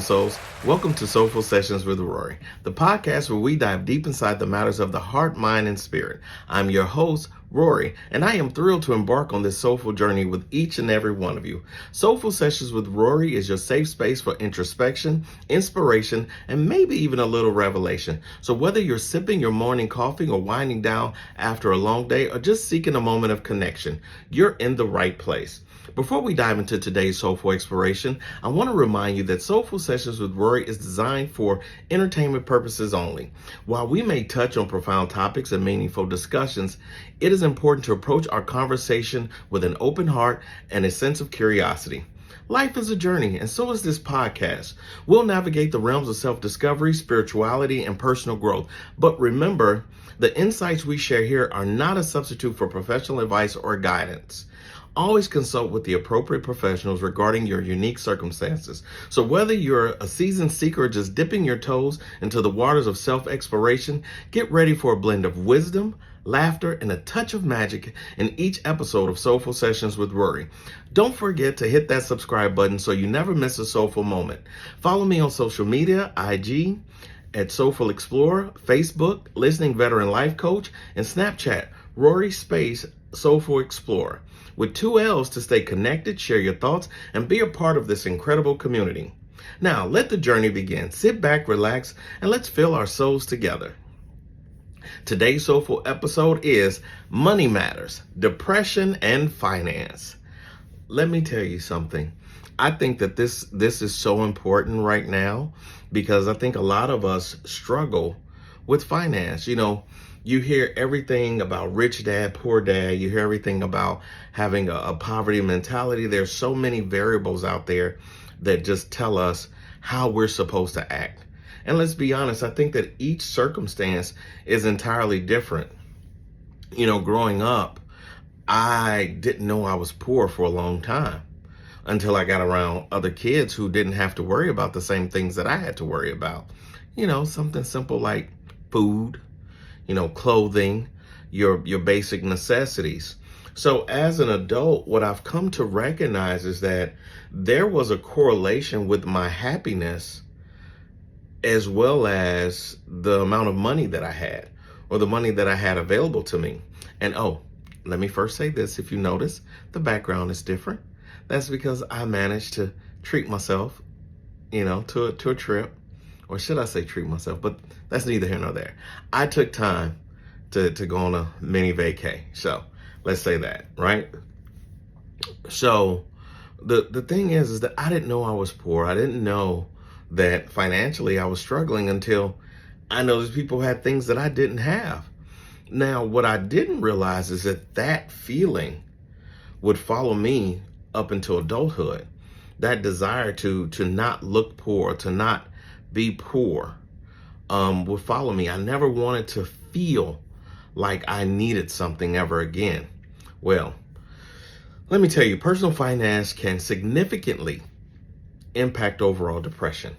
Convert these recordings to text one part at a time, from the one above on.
souls. Welcome to Soulful Sessions with Rory, the podcast where we dive deep inside the matters of the heart, mind, and spirit. I'm your host, Rory, and I am thrilled to embark on this soulful journey with each and every one of you. Soulful Sessions with Rory is your safe space for introspection, inspiration, and maybe even a little revelation. So whether you're sipping your morning coffee or winding down after a long day or just seeking a moment of connection, you're in the right place. Before we dive into today's soulful exploration, I want to remind you that Soulful Sessions with Rory is designed for entertainment purposes only. While we may touch on profound topics and meaningful discussions, it is important to approach our conversation with an open heart and a sense of curiosity. Life is a journey, and so is this podcast. We'll navigate the realms of self-discovery, spirituality, and personal growth. But remember, the insights we share here are not a substitute for professional advice or guidance. Always consult with the appropriate professionals regarding your unique circumstances. So whether you're a seasoned seeker or just dipping your toes into the waters of self-exploration, get ready for a blend of wisdom, laughter, and a touch of magic in each episode of Soulful Sessions with Rory. Don't forget to hit that subscribe button so you never miss a soulful moment. Follow me on social media, IG, at Soulful Explorer, Facebook, Listening Veteran Life Coach, and Snapchat, Rory Space Soulful Explorer, with 2 L's to stay connected, share your thoughts, and be a part of this incredible community. Now, let the journey begin. Sit back, relax, and let's fill our souls together. Today's soulful episode is Money Matters, Depression, and Finance. Let me tell you something. I think that this is so important right now because I think a lot of us struggle with finance. You know, you hear everything about rich dad, poor dad. You hear everything about having a poverty mentality. There's so many variables out there that just tell us how we're supposed to act. And let's be honest, I think that each circumstance is entirely different. You know, growing up, I didn't know I was poor for a long time until I got around other kids who didn't have to worry about the same things that I had to worry about. You know, something simple like food, you know, clothing, your basic necessities. So as an adult, what I've come to recognize is that there was a correlation with my happiness as well as the amount of money that I had or the money that I had available to me. And let me first say this. If you notice, the background is different. That's because I managed to treat myself, you know, to a trip. Or should I say treat myself? But that's neither here nor there. I took time to go on a mini vacay. So let's say that, right? So the thing is that I didn't know I was poor. I didn't know that financially I was struggling until I noticed people had things that I didn't have. Now, what I didn't realize is that feeling would follow me up until adulthood. That desire to not look poor, to not be poor, would follow me. I never wanted to feel like I needed something ever again. Well, let me tell you, personal finance can significantly impact overall depression.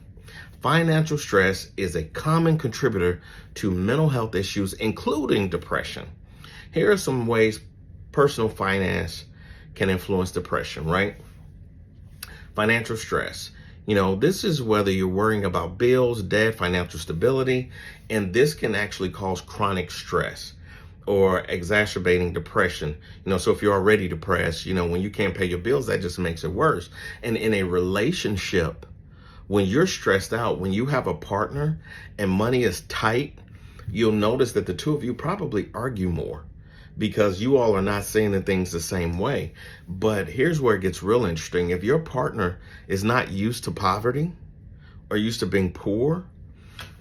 Financial stress is a common contributor to mental health issues, including depression. Here are some ways personal finance can influence depression, right? Financial stress. You know, this is whether you're worrying about bills, debt, financial stability, and this can actually cause chronic stress or exacerbating depression. You know, so if you're already depressed, you know, when you can't pay your bills, that just makes it worse. And in a relationship, when you're stressed out, when you have a partner and money is tight, you'll notice that the two of you probably argue more because you all are not seeing the things the same way. But here's where it gets real interesting. If your partner is not used to poverty or used to being poor,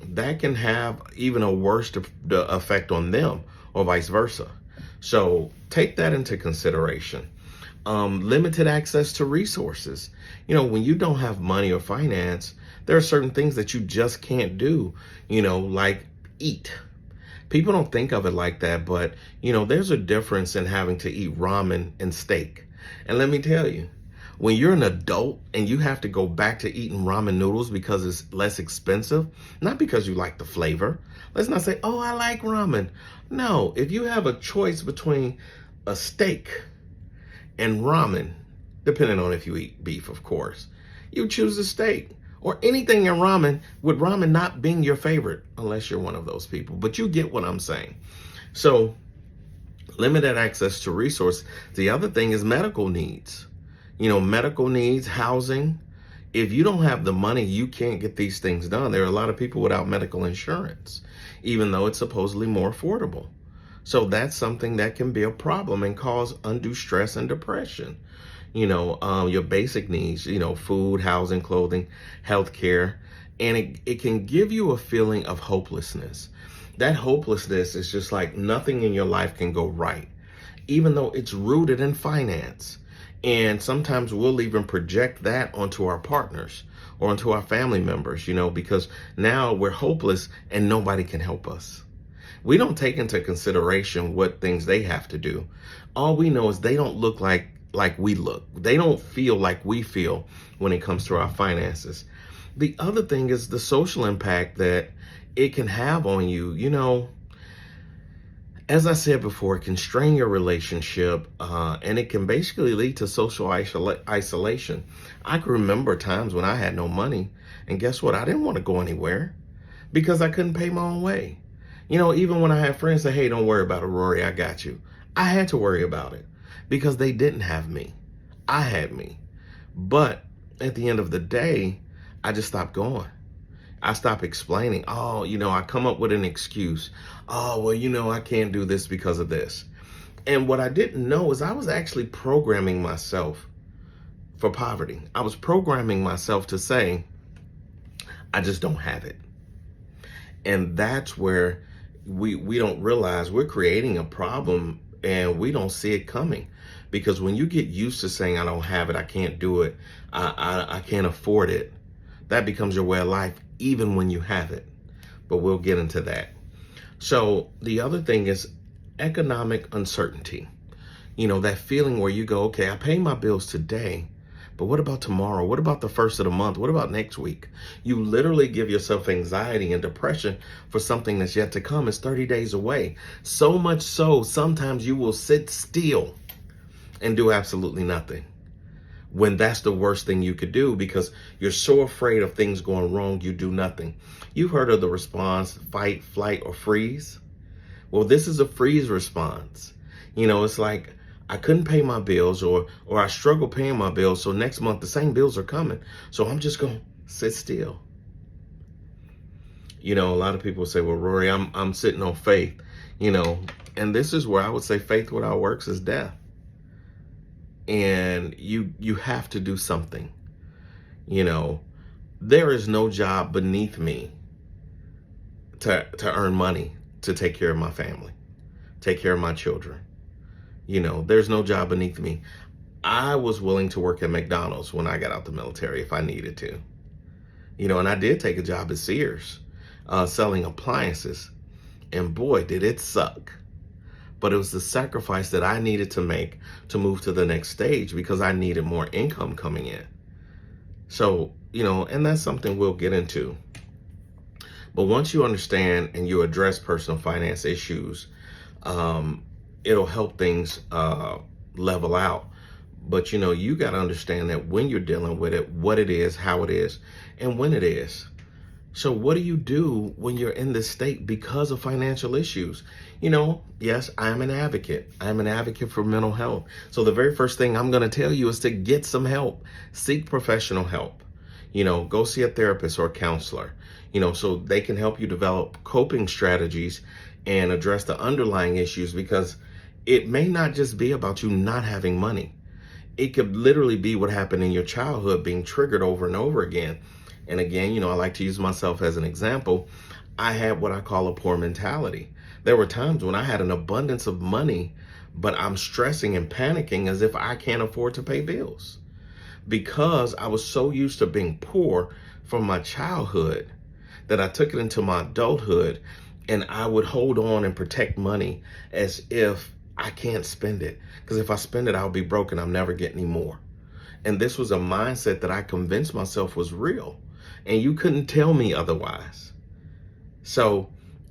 that can have even a worse effect on them or vice versa. So take that into consideration. Limited access to resources. You know, when you don't have money or finance, there are certain things that you just can't do, you know, like eat. People don't think of it like that, but, you know, there's a difference in having to eat ramen and steak. And let me tell you, when you're an adult and you have to go back to eating ramen noodles because it's less expensive, not because you like the flavor. Let's not say, oh, I like ramen. No, if you have a choice between a steak and ramen, depending on if you eat beef, of course, you choose a steak. or anything in ramen, with ramen not being your favorite, unless you're one of those people. But you get what I'm saying. So, limited access to resource. The other thing is medical needs. Medical needs, housing. If you don't have the money, you can't get these things done. There are a lot of people without medical insurance, even though it's supposedly more affordable. So that's something that can be a problem and cause undue stress and depression. Your basic needs, food, housing, clothing, healthcare, and it can give you a feeling of hopelessness. That hopelessness is just like nothing in your life can go right, even though it's rooted in finance. And sometimes we'll even project that onto our partners or onto our family members, because now we're hopeless and nobody can help us. We don't take into consideration what things they have to do. All we know is they don't look like we look. They don't feel like we feel when it comes to our finances. The other thing is the social impact that it can have on you. As I said before, it can strain your relationship, and it can basically lead to social isolation. I can remember times when I had no money, and guess what? I didn't want to go anywhere because I couldn't pay my own way. Even when I had friends say, hey, don't worry about it, Rory, I got you. I had to worry about it because they didn't have me. I had me. But at the end of the day, I just stopped going. I stopped explaining. I come up with an excuse. I can't do this because of this. And what I didn't know is I was actually programming myself for poverty. I was programming myself to say, I just don't have it. And that's where we don't realize we're creating a problem and we don't see it coming. Because when you get used to saying, I don't have it, I can't do it, I can't afford it, that becomes your way of life, even when you have it. But we'll get into that. So the other thing is economic uncertainty. That feeling where you go, okay, I pay my bills today, but what about tomorrow? What about the first of the month? What about next week? You literally give yourself anxiety and depression for something that's yet to come. It's 30 days away. So much so, sometimes you will sit still and do absolutely nothing, when that's the worst thing you could do because you're so afraid of things going wrong, you do nothing. You've heard of the response, fight, flight, or freeze. Well, this is a freeze response. It's like, I couldn't pay my bills or I struggle paying my bills. So next month, the same bills are coming. So I'm just going to sit still. A lot of people say, well, Rory, I'm sitting on faith, and this is where I would say faith without works is death. And you have to do something. There is no job beneath me to earn money to take care of my family, take care of my children. There's no job beneath me. I was willing to work at McDonald's when I got out the military if I needed to. And I did take a job at Sears selling appliances. And boy, did it suck. But it was the sacrifice that I needed to make to move to the next stage because I needed more income coming in. So, and that's something we'll get into. But once you understand and you address personal finance issues, it'll help things level out. But, you got to understand that when you're dealing with it, what it is, how it is, and when it is. So what do you do when you're in this state because of financial issues? Yes, I'm an advocate. I'm an advocate for mental health. So the very first thing I'm going to tell you is to get some help. Seek professional help. Go see a therapist or a counselor, so they can help you develop coping strategies and address the underlying issues, because it may not just be about you not having money. It could literally be what happened in your childhood being triggered over and over again. And again, I like to use myself as an example. I had what I call a poor mentality. There were times when I had an abundance of money, but I'm stressing and panicking as if I can't afford to pay bills, because I was so used to being poor from my childhood that I took it into my adulthood, and I would hold on and protect money as if I can't spend it, because if I spend it, I'll be broke and I'll never get any more. And this was a mindset that I convinced myself was real. And you couldn't tell me otherwise. So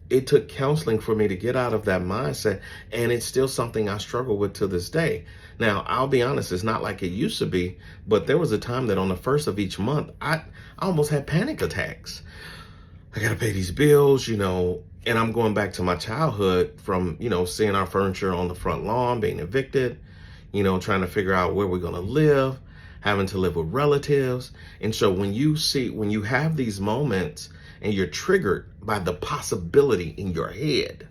it took counseling for me to get out of that mindset. And it's still something I struggle with to this day. Now, I'll be honest, it's not like it used to be, but there was a time that on the first of each month, I almost had panic attacks. I got to pay these bills, and I'm going back to my childhood from, seeing our furniture on the front lawn, being evicted, trying to figure out where we're going to live, having to live with relatives. And so when you have these moments and you're triggered by the possibility in your head,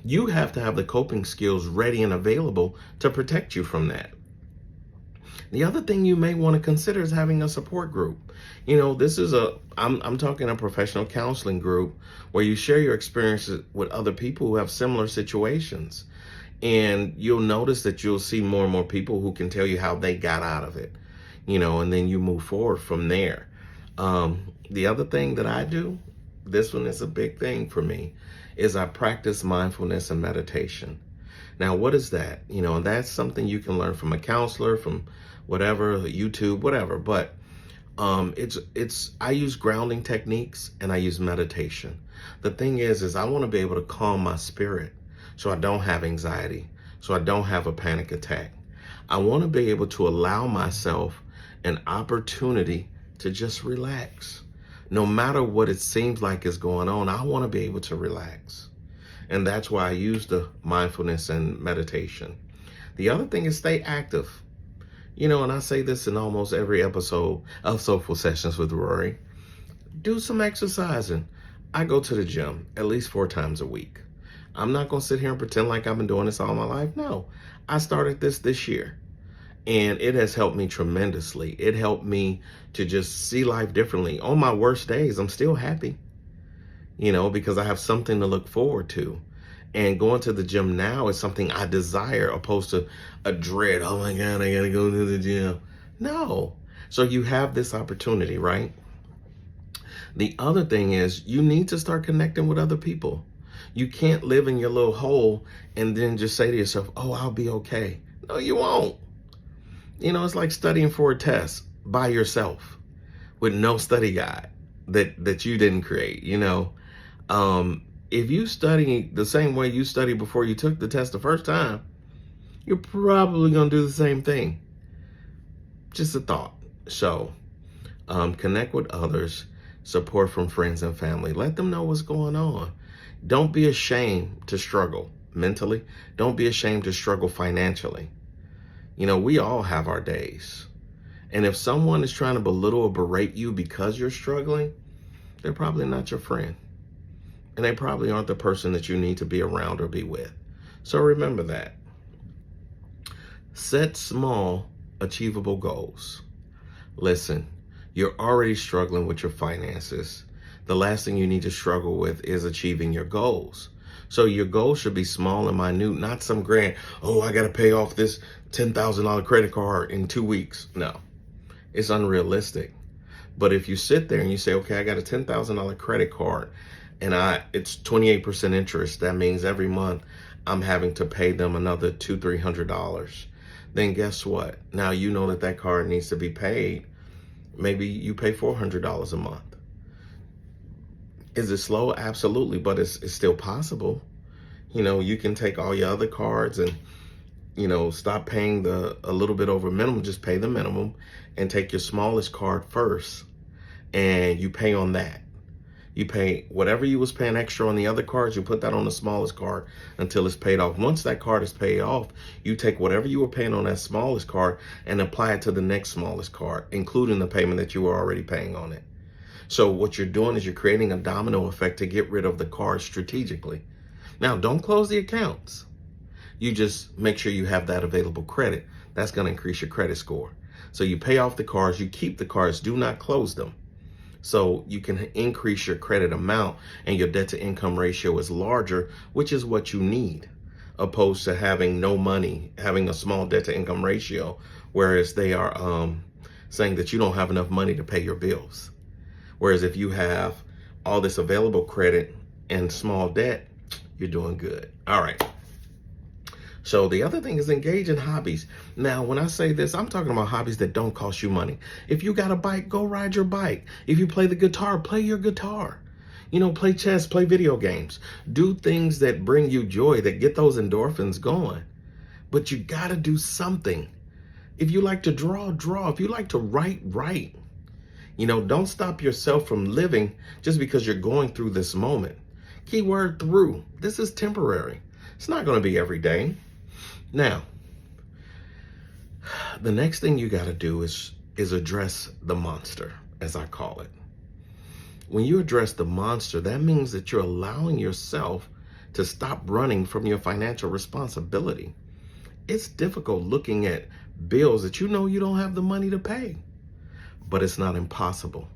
you have to have the coping skills ready and available to protect you from that. The other thing you may want to consider is having a support group. I'm talking a professional counseling group where you share your experiences with other people who have similar situations. And you'll notice that you'll see more and more people who can tell you how they got out of it, and then you move forward from there. The other thing that I do, this one is a big thing for me, is I practice mindfulness and meditation. Now, what is that? And that's something you can learn from a counselor, from whatever, YouTube, whatever. But I use grounding techniques and I use meditation. The thing is I want to be able to calm my spirit so I don't have anxiety, so I don't have a panic attack. I want to be able to allow myself an opportunity to just relax. No matter what it seems like is going on, I want to be able to relax. And that's why I use the mindfulness and meditation. The other thing is stay active. And I say this in almost every episode of Soulful Sessions with Rory. Do some exercising. I go to the gym at least 4 times a week. I'm not going to sit here and pretend like I've been doing this all my life. No, I started this year. And it has helped me tremendously. It helped me to just see life differently. On my worst days, I'm still happy, because I have something to look forward to. And going to the gym now is something I desire, opposed to a dread. Oh my God, I gotta go to the gym. No. So you have this opportunity, right? The other thing is you need to start connecting with other people. You can't live in your little hole and then just say to yourself, oh, I'll be okay. No, you won't. It's like studying for a test by yourself with no study guide that you didn't create, If you study the same way you studied before you took the test the first time, you're probably going to do the same thing. Just a thought. So, connect with others, support from friends and family. Let them know what's going on. Don't be ashamed to struggle mentally. Don't be ashamed to struggle financially. We all have our days. And if someone is trying to belittle or berate you because you're struggling, they're probably not your friend. And they probably aren't the person that you need to be around or be with. So remember that. Set small, achievable goals. Listen, you're already struggling with your finances. The last thing you need to struggle with is achieving your goals. So your goals should be small and minute, not some grand, oh, I got to pay off this $10,000 credit card in 2 weeks. No, it's unrealistic. But if you sit there and you say, okay, I got a $10,000 credit card and it's 28% interest, that means every month I'm having to pay them another $200-300. Then guess what? Now you know that card needs to be paid. Maybe you pay $400 a month. Is it slow? Absolutely, but it's still possible. You can take all your other cards and, stop paying a little bit over minimum, just pay the minimum and take your smallest card first and you pay on that. You pay whatever you was paying extra on the other cards, you put that on the smallest card until it's paid off. Once that card is paid off, you take whatever you were paying on that smallest card and apply it to the next smallest card, including the payment that you were already paying on it. So what you're doing is you're creating a domino effect to get rid of the cards strategically. Now, don't close the accounts. You just make sure you have that available credit. That's going to increase your credit score. So you pay off the cards, you keep the cards, do not close them. So you can increase your credit amount and your debt to income ratio is larger, which is what you need, opposed to having no money, having a small debt to income ratio, whereas they are saying that you don't have enough money to pay your bills. Whereas if you have all this available credit and small debt, you're doing good. All right. So the other thing is engage in hobbies. Now, when I say this, I'm talking about hobbies that don't cost you money. If you got a bike, go ride your bike. If you play the guitar, play your guitar. Play chess, play video games. Do things that bring you joy, that get those endorphins going. But you got to do something. If you like to draw, draw. If you like to write, write. Don't stop yourself from living just because you're going through this moment. Keyword through. This is temporary. It's not going to be every day. Now, the next thing you got to do is address the monster, as I call it. When you address the monster, that means that you're allowing yourself to stop running from your financial responsibility. It's difficult looking at bills that you don't have the money to pay, but it's not impossible.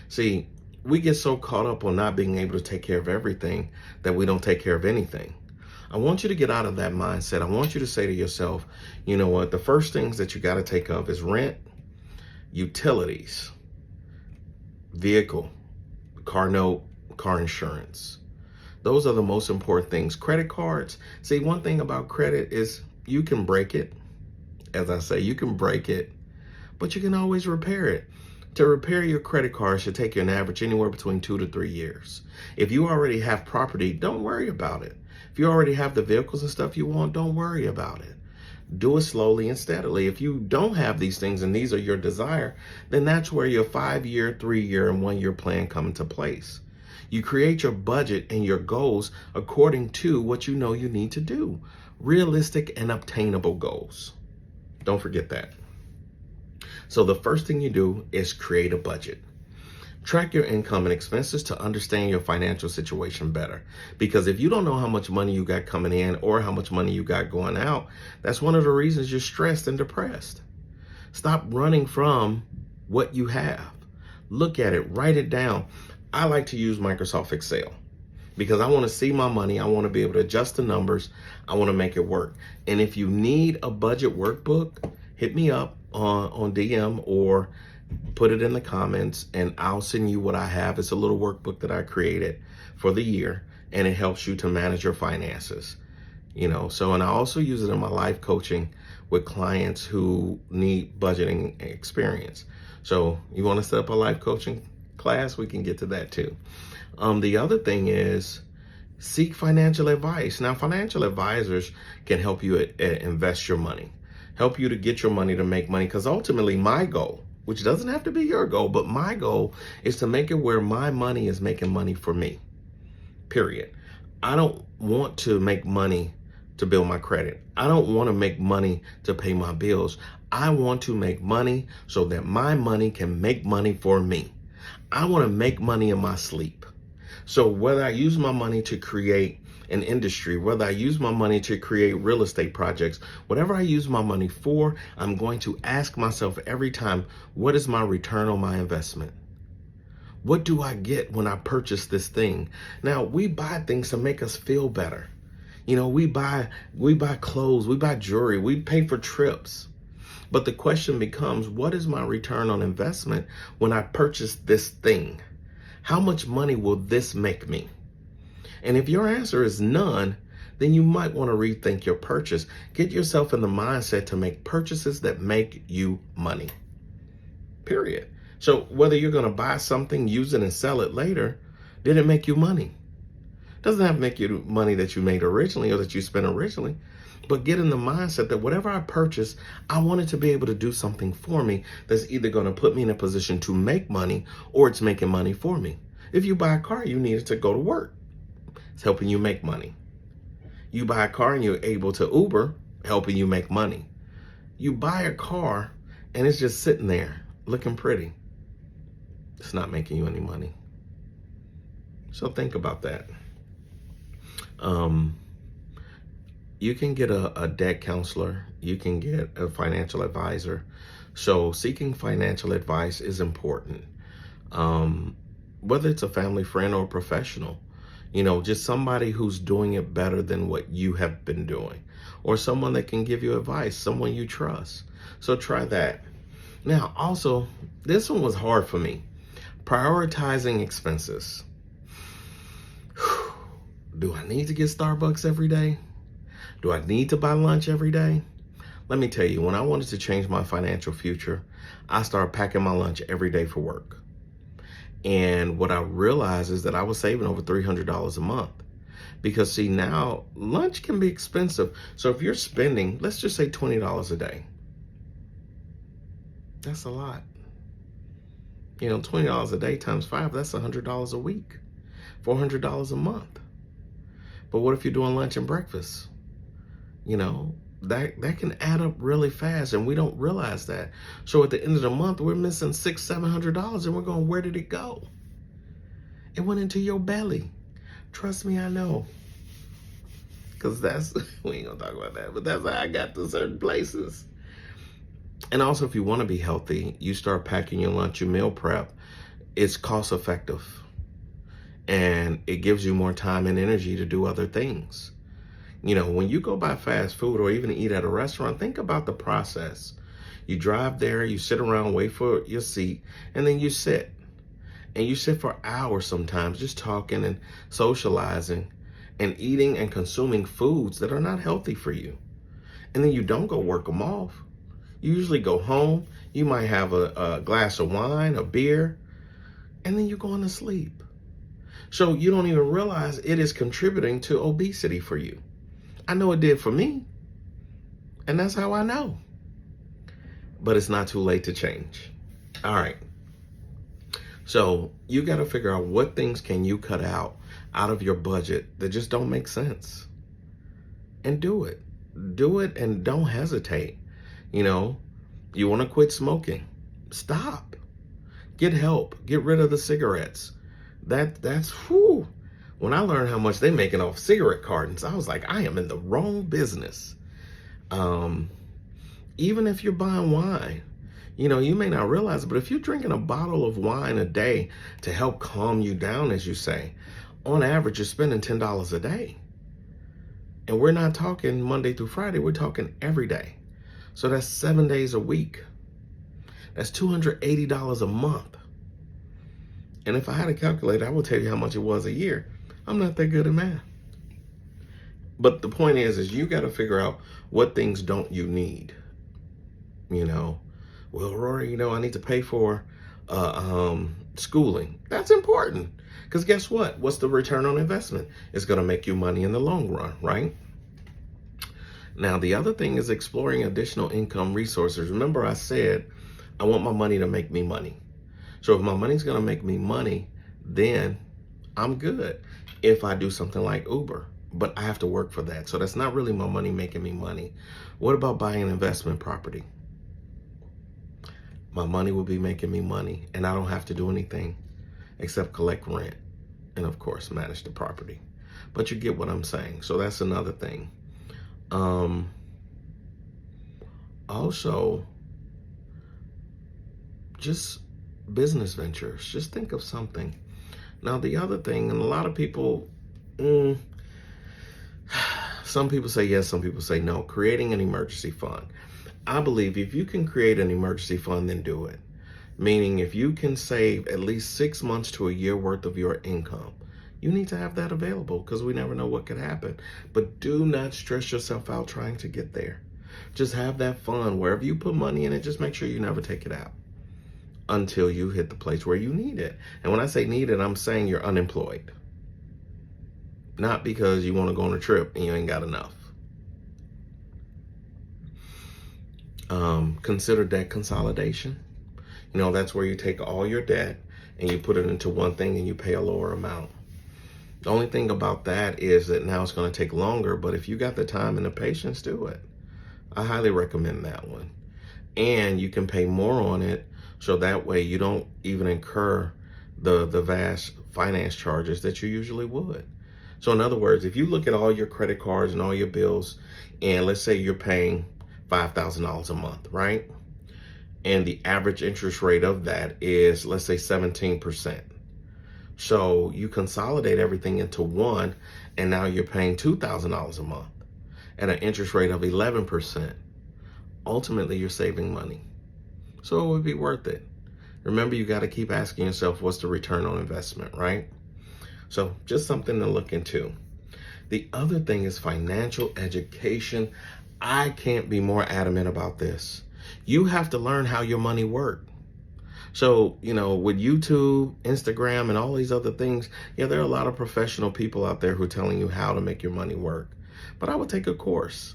See, we get so caught up on not being able to take care of everything that we don't take care of anything. I want you to get out of that mindset. I want you to say to yourself, you know what? The first things that you got to take of is rent, utilities, vehicle, car note, car insurance. Those are the most important things. Credit cards. See, one thing about credit is you can break it. As I say, you can break it, but you can always repair it. To repair your credit card should take you an average anywhere between 2 to 3 years. If you already have property, don't worry about it. If you already have the vehicles and stuff you want, don't worry about it. Do it slowly and steadily. If you don't have these things and these are your desire, then that's where your 5-year, 3-year, and 1-year plan come into place. You create your budget and your goals according to what you know you need to do. Realistic and obtainable goals. Don't forget that. So the first thing you do is create a budget. Track your income and expenses to understand your financial situation better. Because if you don't know how much money you got coming in or how much money you got going out, that's one of the reasons you're stressed and depressed. Stop running from what you have. Look at it, write it down. I like to use Microsoft Excel because I want to see my money. I want to be able to adjust the numbers. I want to make it work. And if you need a budget workbook, hit me up on DM or put it in the comments and I'll send you what I have. It's a little workbook that I created for the year and it helps you to manage your finances. And I also use it in my life coaching with clients who need budgeting experience. So you want to set up a life coaching class? We can get to that too. The other thing is seek financial advice. Now, financial advisors can help you invest your money, help you to get your money to make money. Because ultimately my goal, which doesn't have to be your goal, but my goal is to make it where my money is making money for me, period. I don't want to make money to build my credit. I don't want to make money to pay my bills. I want to make money so that my money can make money for me. I want to make money in my sleep. So whether I use my money to create an industry, whether I use my money to create real estate projects, whatever I use my money for, I'm going to ask myself every time, what is my return on my investment? What do I get when I purchase this thing? Now, we buy things to make us feel better. We buy clothes, we buy jewelry, we pay for trips. But the question becomes, what is my return on investment when I purchase this thing? How much money will this make me? And if your answer is none, then you might want to rethink your purchase. Get yourself in the mindset to make purchases that make you money. Period. So whether you're going to buy something, use it, and sell it later, did it make you money? It doesn't have to make you money that you made originally or that you spent originally, but get in the mindset that whatever I purchase, I want it to be able to do something for me that's either going to put me in a position to make money or it's making money for me. If you buy a car, you need it to go to work. It's helping you make money. You buy a car and you're able to Uber, helping you make money. You buy a car and it's just sitting there looking pretty. It's not making you any money. So think about that. You can get a debt counselor. You can get a financial advisor. So seeking financial advice is important. Whether it's a family friend or a professional, just somebody who's doing it better than what you have been doing, or someone that can give you advice, someone you trust. So try that. Now, also, this one was hard for me. Prioritizing expenses. Do I need to get Starbucks every day? Do I need to buy lunch every day? Let me tell you, when I wanted to change my financial future, I started packing my lunch every day for work. And what I realized is that I was saving over $300 a month. Because see, now lunch can be expensive. So if you're spending, let's just say $20 a day, that's a lot. $20 a day times 5, that's $100 a week, $400 a month. But what if you're doing lunch and breakfast? That can add up really fast, and we don't realize that. So at the end of the month, we're missing $600-700, and we're going, where did it go? It went into your belly. Trust me, I know. Because we ain't gonna talk about that, but that's how I got to certain places. And also, if you want to be healthy, you start packing your lunch, your meal prep. It's cost effective, and it gives you more time and energy to do other things. When you go buy fast food or even eat at a restaurant, think about the process. You drive there, you sit around, wait for your seat, and then you sit. And you sit for hours sometimes just talking and socializing and eating and consuming foods that are not healthy for you. And then you don't go work them off. You usually go home. You might have a glass of wine, a beer, and then you're going to sleep. So you don't even realize it is contributing to obesity for you. I know it did for me, and that's how I know. But it's not too late to change. All right. So you got to figure out what things can you cut out of your budget that just don't make sense. And do it. Do it and don't hesitate. You want to quit smoking. Stop. Get help. Get rid of the cigarettes. That's whew. When I learned how much they're making off cigarette cartons, I was like, I am in the wrong business. Even if you're buying wine, you may not realize it, but if you're drinking a bottle of wine a day to help calm you down, as you say, on average, you're spending $10 a day. And we're not talking Monday through Friday. We're talking every day. So that's 7 days a week. That's $280 a month. And if I had a calculator, I would tell you how much it was a year. I'm not that good at math. But the point is you got to figure out what things don't you need. Well, Rory, I need to pay for schooling. That's important. Because guess what? What's the return on investment? It's going to make you money in the long run, right? Now, the other thing is exploring additional income resources. Remember, I said I want my money to make me money. So if my money's going to make me money, then I'm good if I do something like Uber. But I have to work for that. So that's not really my money making me money. What about buying an investment property? My money will be making me money, and I don't have to do anything except collect rent and, of course, manage the property. But you get what I'm saying. So that's another thing. Also, just business ventures. Just think of something. Now, the other thing, and a lot of people, some people say yes, some people say no, creating an emergency fund. I believe if you can create an emergency fund, then do it. Meaning if you can save at least 6 months to a year worth of your income, you need to have that available because we never know what could happen. But do not stress yourself out trying to get there. Just have that fund. Wherever you put money in it, just make sure you never take it out until you hit the place where you need it. And when I say need it, I'm saying you're unemployed. Not because you want to go on a trip and you ain't got enough. Consider debt consolidation. That's where you take all your debt and you put it into one thing and you pay a lower amount. The only thing about that is that now it's going to take longer, but if you got the time and the patience, do it. I highly recommend that one. And you can pay more on it, so that way you don't even incur the vast finance charges that you usually would. So in other words, if you look at all your credit cards and all your bills, and let's say you're paying $5,000 a month, right? And the average interest rate of that is, let's say, 17%. So you consolidate everything into one, and now you're paying $2,000 a month at an interest rate of 11%. Ultimately, you're saving money. So it would be worth it. Remember, you got to keep asking yourself, what's the return on investment, right? So just something to look into. The other thing is financial education. I can't be more adamant about this. You have to learn how your money works. So, with YouTube, Instagram, and all these other things, yeah, there are a lot of professional people out there who are telling you how to make your money work. But I would take a course.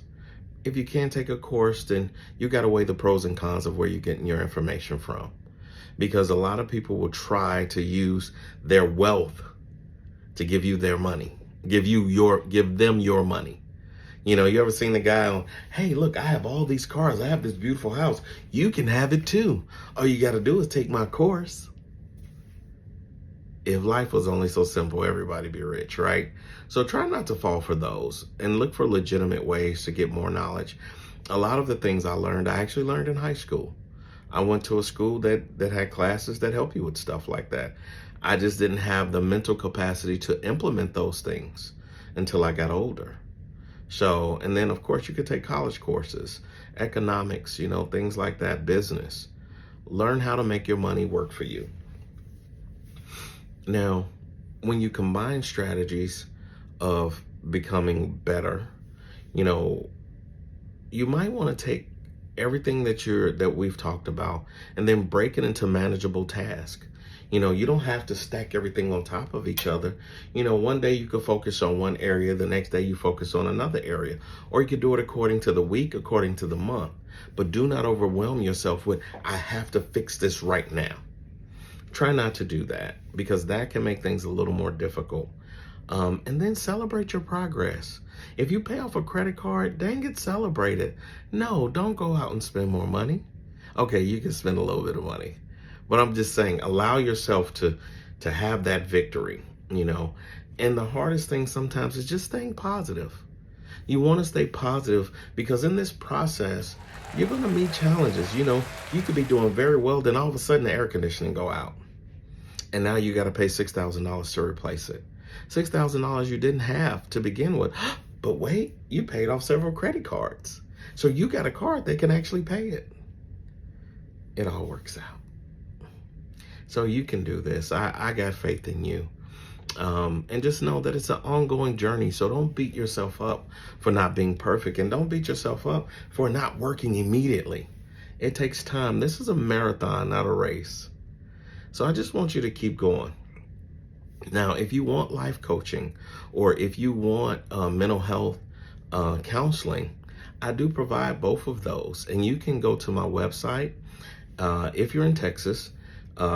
If you can't take a course, then you got to weigh the pros and cons of where you're getting your information from. Because a lot of people will try to use their wealth to give you their money, give them your money. You ever seen the guy on, hey, look, I have all these cars. I have this beautiful house. You can have it too. All you got to do is take my course. If life was only so simple, everybody be rich, right? So try not to fall for those and look for legitimate ways to get more knowledge. A lot of the things I actually learned in high school. I went to a school that had classes that help you with stuff like that. I just didn't have the mental capacity to implement those things until I got older. So, and then of course you could take college courses, economics, things like that, business. Learn how to make your money work for you. Now, when you combine strategies of becoming better, you might want to take everything that we've talked about and then break it into manageable tasks. You don't have to stack everything on top of each other. One day you could focus on one area, the next day you focus on another area, or you could do it according to the week, according to the month. But do not overwhelm yourself with, I have to fix this right now. Try not to do that, because that can make things a little more difficult. And then celebrate your progress. If you pay off a credit card, dang it, celebrate it. No, don't go out and spend more money. Okay, you can spend a little bit of money. But I'm just saying, allow yourself to have that victory, And the hardest thing sometimes is just staying positive. You want to stay positive because in this process, you're going to meet challenges. You could be doing very well, then all of a sudden the air conditioning go out. And now you got to pay $6,000 to replace it. $6,000 you didn't have to begin with. But wait, you paid off several credit cards. So you got a card that can actually pay it. It all works out. So you can do this. I got faith in you. And just know that it's an ongoing journey. So don't beat yourself up for not being perfect. And don't beat yourself up for not working immediately. It takes time. This is a marathon, not a race. So I just want you to keep going. Now, if you want life coaching or if you want mental health counseling, I do provide both of those. And you can go to my website if you're in Texas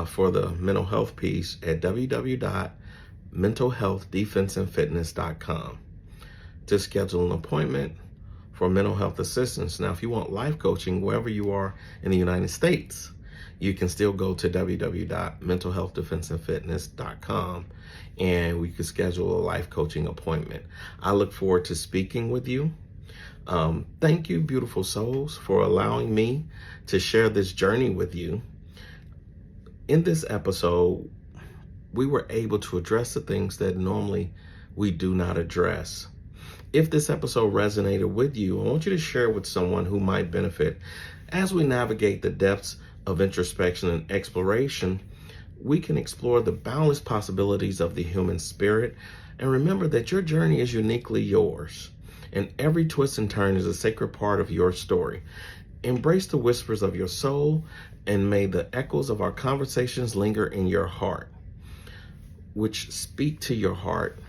for the mental health piece at www.mentalhealthdefenseandfitness.com to schedule an appointment for mental health assistance. Now, if you want life coaching wherever you are in the United States, you can still go to www.mentalhealthdefenseandfitness.com and we can schedule a life coaching appointment. I look forward to speaking with you. Thank you, beautiful souls, for allowing me to share this journey with you. In this episode, we were able to address the things that normally we do not address. If this episode resonated with you, I want you to share it with someone who might benefit. As we navigate the depths of introspection and exploration, we can explore the boundless possibilities of the human spirit and remember that your journey is uniquely yours and every twist and turn is a sacred part of your story. Embrace the whispers of your soul and may the echoes of our conversations linger in your heart, which speak to your heart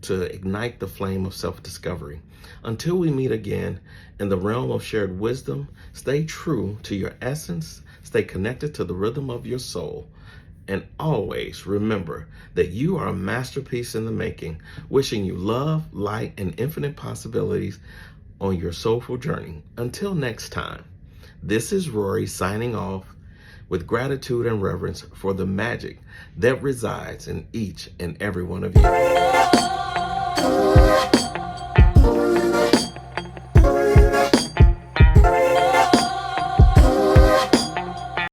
to ignite the flame of self-discovery. Until we meet again in the realm of shared wisdom, stay true to your essence, stay connected to the rhythm of your soul, and always remember that you are a masterpiece in the making. Wishing you love, light, and infinite possibilities on your soulful journey. Until next time, this is Rory signing off with gratitude and reverence for the magic that resides in each and every one of you.